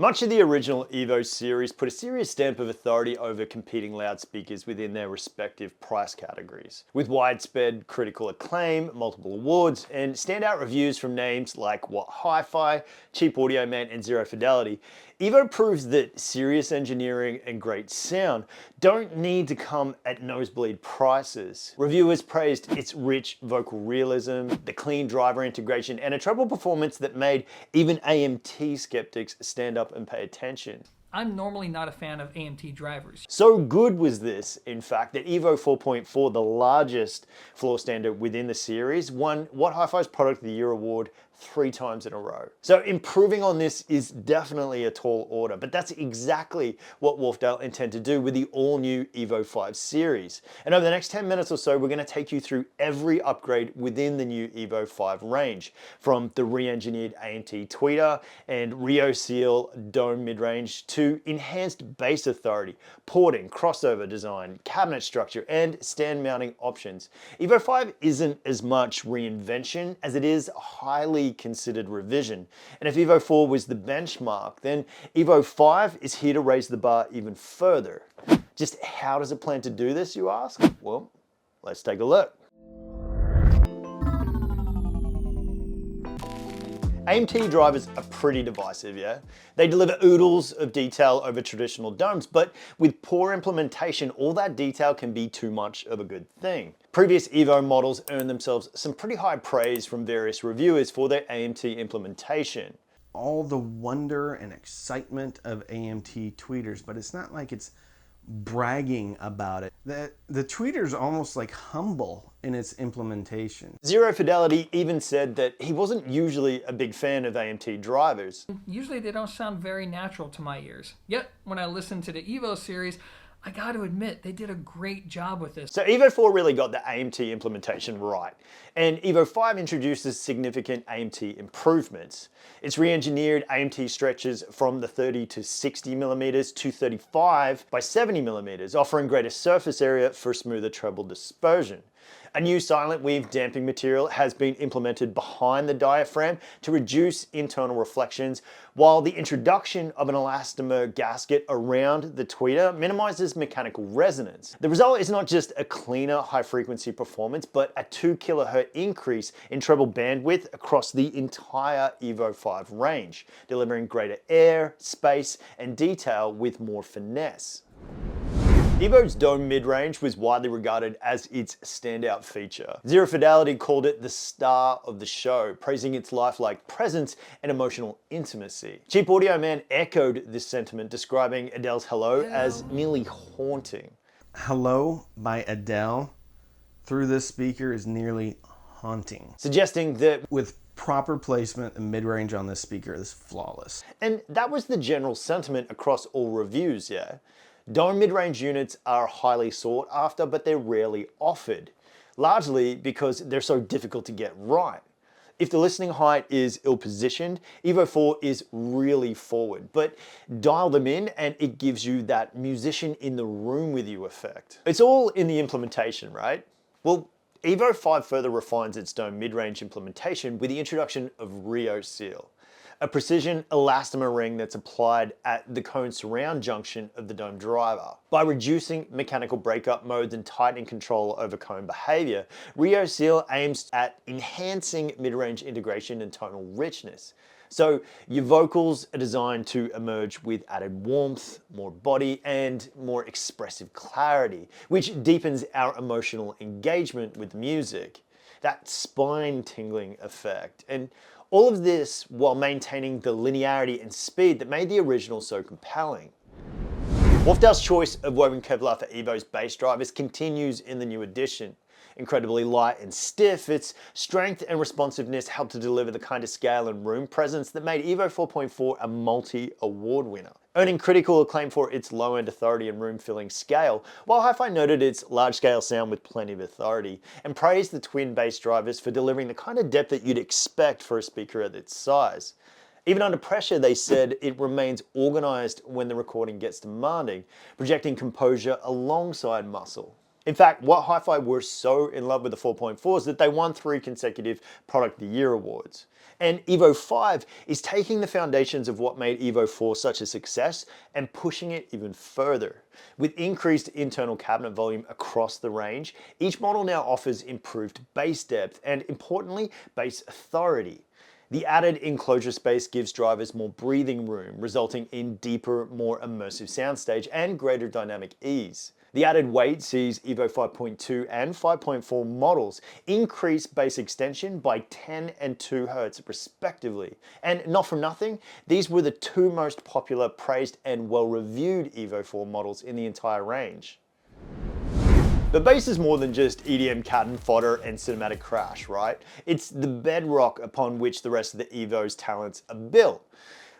Much of the original EVO series put a serious stamp of authority over competing loudspeakers within their respective price categories. With widespread critical acclaim, multiple awards, and standout reviews from names like What Hi-Fi, Cheap Audio Man, and Zero Fidelity, EVO proves that serious engineering and great sound don't need to come at nosebleed prices. Reviewers praised its rich vocal realism, the clean driver integration, and a treble performance that made even AMT skeptics stand up and pay attention. I'm normally not a fan of AMT drivers. So good was this, in fact, that EVO 4.4, the largest floor standard within the series, won What Hi-Fi's Product of the Year award 3 times in a row. So improving on this is definitely a tall order, but that's exactly what Wharfedale intend to do with the all-new EVO 5 series. And over the next 10 minutes or so, we're going to take you through every upgrade within the new EVO 5 range, from the re-engineered AMT Tweeter and Reseal dome midrange to enhanced bass authority, porting, crossover design, cabinet structure, and stand mounting options. EVO 5 isn't as much reinvention as it is a highly considered revision. And if EVO 4 was the benchmark, then EVO 5 is here to raise the bar even further. Just how does it plan to do this, you ask? Well, let's take a look. AMT drivers are pretty divisive, yeah? They deliver oodles of detail over traditional domes, but with poor implementation, all that detail can be too much of a good thing. Previous EVO models earned themselves some pretty high praise from various reviewers for their AMT implementation. All the wonder and excitement of AMT tweeters, but it's not like it's bragging about it. The tweeter's almost like humble in its implementation. Zero Fidelity even said that he wasn't usually a big fan of AMT drivers. Usually they don't sound very natural to my ears. Yet, when I listen to the EVO series, I got to admit, they did a great job with this. So EVO 4 really got the AMT implementation right, and EVO 5 introduces significant AMT improvements. Its re-engineered AMT stretches from the 30 to 60 millimeters to 35 by 70 millimeters, offering greater surface area for smoother treble dispersion. A new silent weave damping material has been implemented behind the diaphragm to reduce internal reflections, while the introduction of an elastomer gasket around the tweeter minimizes mechanical resonance. The result is not just a cleaner high-frequency performance, but a 2 kHz increase in treble bandwidth across the entire EVO 5 range, delivering greater air, space, and detail with more finesse. EVO's dome midrange was widely regarded as its standout feature. Zero Fidelity called it the star of the show, praising its lifelike presence and emotional intimacy. Cheap Audio Man echoed this sentiment, describing Adele's Hello as nearly haunting. Hello by Adele through this speaker is nearly haunting. Suggesting that with proper placement, the mid-range on this speaker is flawless. And that was the general sentiment across all reviews, yeah? Dome mid-range units are highly sought after, but they're rarely offered, largely because they're so difficult to get right. If the listening height is ill-positioned, EVO 4 is really forward, but dial them in and it gives you that musician in the room with you effect. It's all in the implementation, right? Well, EVO 5 further refines its dome mid-range implementation with the introduction of Reseal, a precision elastomer ring that's applied at the cone surround junction of the dome driver. By reducing mechanical breakup modes and tightening control over cone behavior, Reseal aims at enhancing mid-range integration and tonal richness. So your vocals are designed to emerge with added warmth, more body, and more expressive clarity, which deepens our emotional engagement with music. That spine-tingling effect. And all of this while maintaining the linearity and speed that made the original so compelling. Wharfedale's choice of woven Kevlar for EVO's bass drivers continues in the new edition. Incredibly light and stiff, its strength and responsiveness helped to deliver the kind of scale and room presence that made EVO 4.4 a multi-award winner. Earning critical acclaim for its low-end authority and room-filling scale, while Hi-Fi noted its large-scale sound with plenty of authority, and praised the twin bass drivers for delivering the kind of depth that you'd expect for a speaker at its size. Even under pressure, they said it remains organized when the recording gets demanding, projecting composure alongside muscle. In fact, What Hi-Fi were so in love with the 4.4s that they won 3 consecutive Product of the Year awards. And EVO5 is taking the foundations of what made EVO4 such a success and pushing it even further. With increased internal cabinet volume across the range, each model now offers improved bass depth and, importantly, bass authority. The added enclosure space gives drivers more breathing room, resulting in deeper, more immersive soundstage and greater dynamic ease. The added weight sees EVO 5.2 and 5.4 models increase bass extension by 10 and 2 Hz respectively. And not for nothing, these were the two most popular, praised and well-reviewed EVO 4 models in the entire range. But bass is more than just EDM cannon fodder and cinematic crash, right? It's the bedrock upon which the rest of the EVO's talents are built.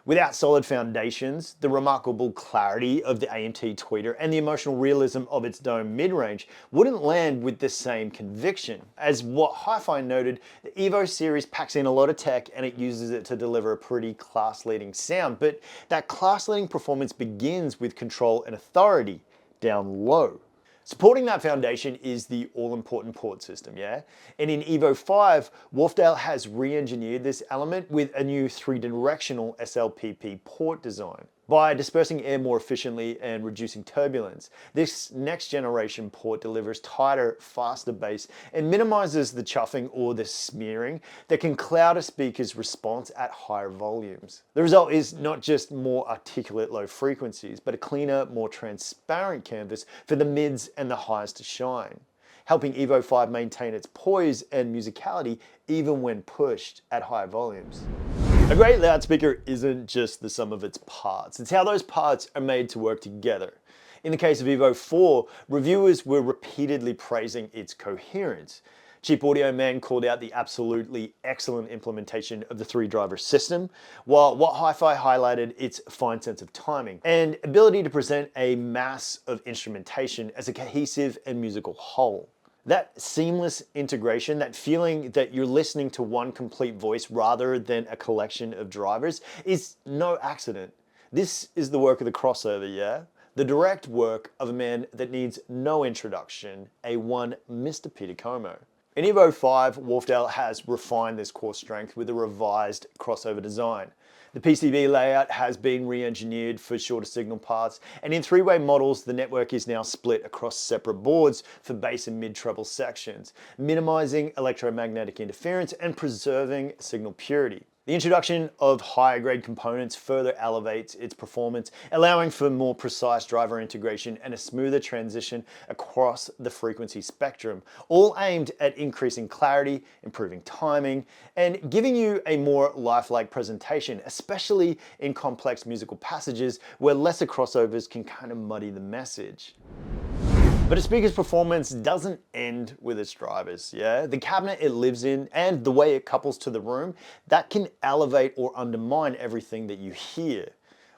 Without solid foundations, the remarkable clarity of the AMT Tweeter and the emotional realism of its dome mid-range wouldn't land with the same conviction. As what Hi-Fi noted, the EVO series packs in a lot of tech and it uses it to deliver a pretty class-leading sound, but that class-leading performance begins with control and authority down low. Supporting that foundation is the all-important port system, yeah? And in EVO 5, Wharfedale has re-engineered this element with a new 3-directional SLPP port design. By dispersing air more efficiently and reducing turbulence, this next generation port delivers tighter, faster bass and minimizes the chuffing or the smearing that can cloud a speaker's response at higher volumes. The result is not just more articulate low frequencies, but a cleaner, more transparent canvas for the mids and the highs to shine, helping EVO 5 maintain its poise and musicality even when pushed at high volumes. A great loudspeaker isn't just the sum of its parts, it's how those parts are made to work together. In the case of EVO 4, reviewers were repeatedly praising its coherence. Cheap Audio Man called out the absolutely excellent implementation of the 3-driver system, while What Hi-Fi highlighted its fine sense of timing and ability to present a mass of instrumentation as a cohesive and musical whole. That seamless integration, that feeling that you're listening to one complete voice rather than a collection of drivers, is no accident. This is the work of the crossover, yeah? The direct work of a man that needs no introduction, a one Mr. Peter Como. In EVO 5, Wharfedale has refined this core strength with a revised crossover design. The PCB layout has been re-engineered for shorter signal paths, and in 3-way models, the network is now split across separate boards for bass and mid-treble sections, minimizing electromagnetic interference and preserving signal purity. The introduction of higher grade components further elevates its performance, allowing for more precise driver integration and a smoother transition across the frequency spectrum, all aimed at increasing clarity, improving timing, and giving you a more lifelike presentation, especially in complex musical passages where lesser crossovers can kind of muddy the message. But a speaker's performance doesn't end with its drivers, yeah? The cabinet it lives in and the way it couples to the room, that can elevate or undermine everything that you hear.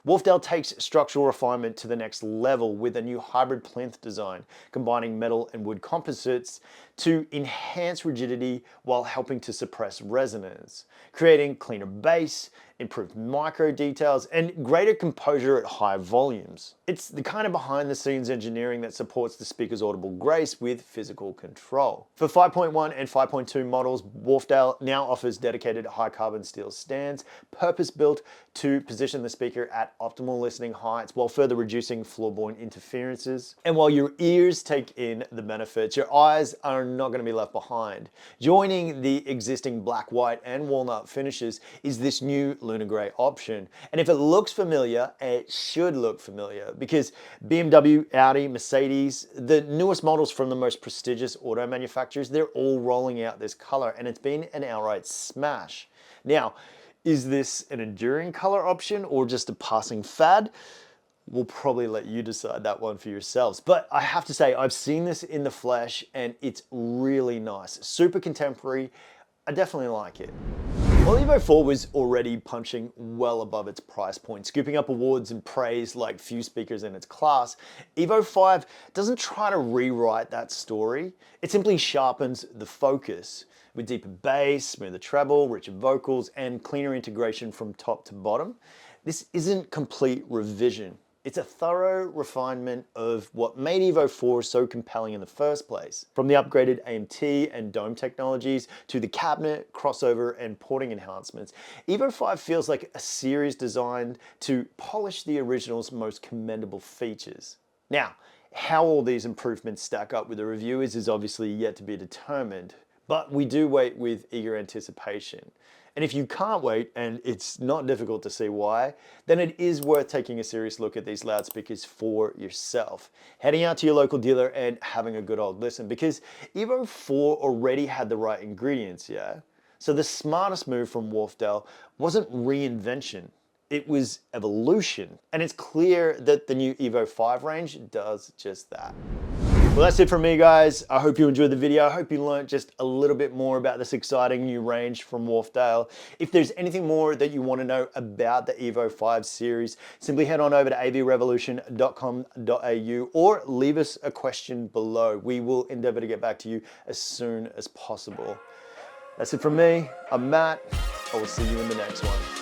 Wharfedale takes structural refinement to the next level with a new hybrid plinth design, combining metal and wood composites to enhance rigidity while helping to suppress resonance, creating cleaner bass, improved micro details, and greater composure at high volumes. It's the kind of behind the scenes engineering that supports the speaker's audible grace with physical control. For 5.1 and 5.2 models, Wharfedale now offers dedicated high carbon steel stands, purpose built to position the speaker at optimal listening heights while further reducing floorborne interferences. And while your ears take in the benefits, your eyes are not going to be left behind. Joining the existing black, white, and walnut finishes is this new Lunar Grey option. And if it looks familiar, it should look familiar because BMW, Audi, Mercedes, the newest models from the most prestigious auto manufacturers, they're all rolling out this color and it's been an outright smash. Now, is this an enduring color option or just a passing fad? We'll probably let you decide that one for yourselves. But I have to say, I've seen this in the flesh and it's really nice. Super contemporary. I definitely like it. While EVO 4 was already punching well above its price point, scooping up awards and praise like few speakers in its class, EVO 5 doesn't try to rewrite that story. It simply sharpens the focus with deeper bass, smoother treble, richer vocals, and cleaner integration from top to bottom. This isn't complete revision. It's a thorough refinement of what made EVO4 so compelling in the first place. From the upgraded AMT and dome technologies to the cabinet, crossover, and porting enhancements, EVO5 feels like a series designed to polish the original's most commendable features. Now, how all these improvements stack up with the reviewers is obviously yet to be determined, but we do wait with eager anticipation. And if you can't wait, and it's not difficult to see why, then it is worth taking a serious look at these loudspeakers for yourself. Heading out to your local dealer and having a good old listen, because EVO4 already had the right ingredients, yeah? So the smartest move from Wharfedale wasn't reinvention, it was evolution. And it's clear that the new EVO5 range does just that. Well, that's it from me, guys. I hope you enjoyed the video. I hope you learned just a little bit more about this exciting new range from Wharfedale. If there's anything more that you want to know about the EVO5 series, simply head on over to avrevolution.com.au or leave us a question below. We will endeavor to get back to you as soon as possible. That's it from me. I'm Matt. I will see you in the next one.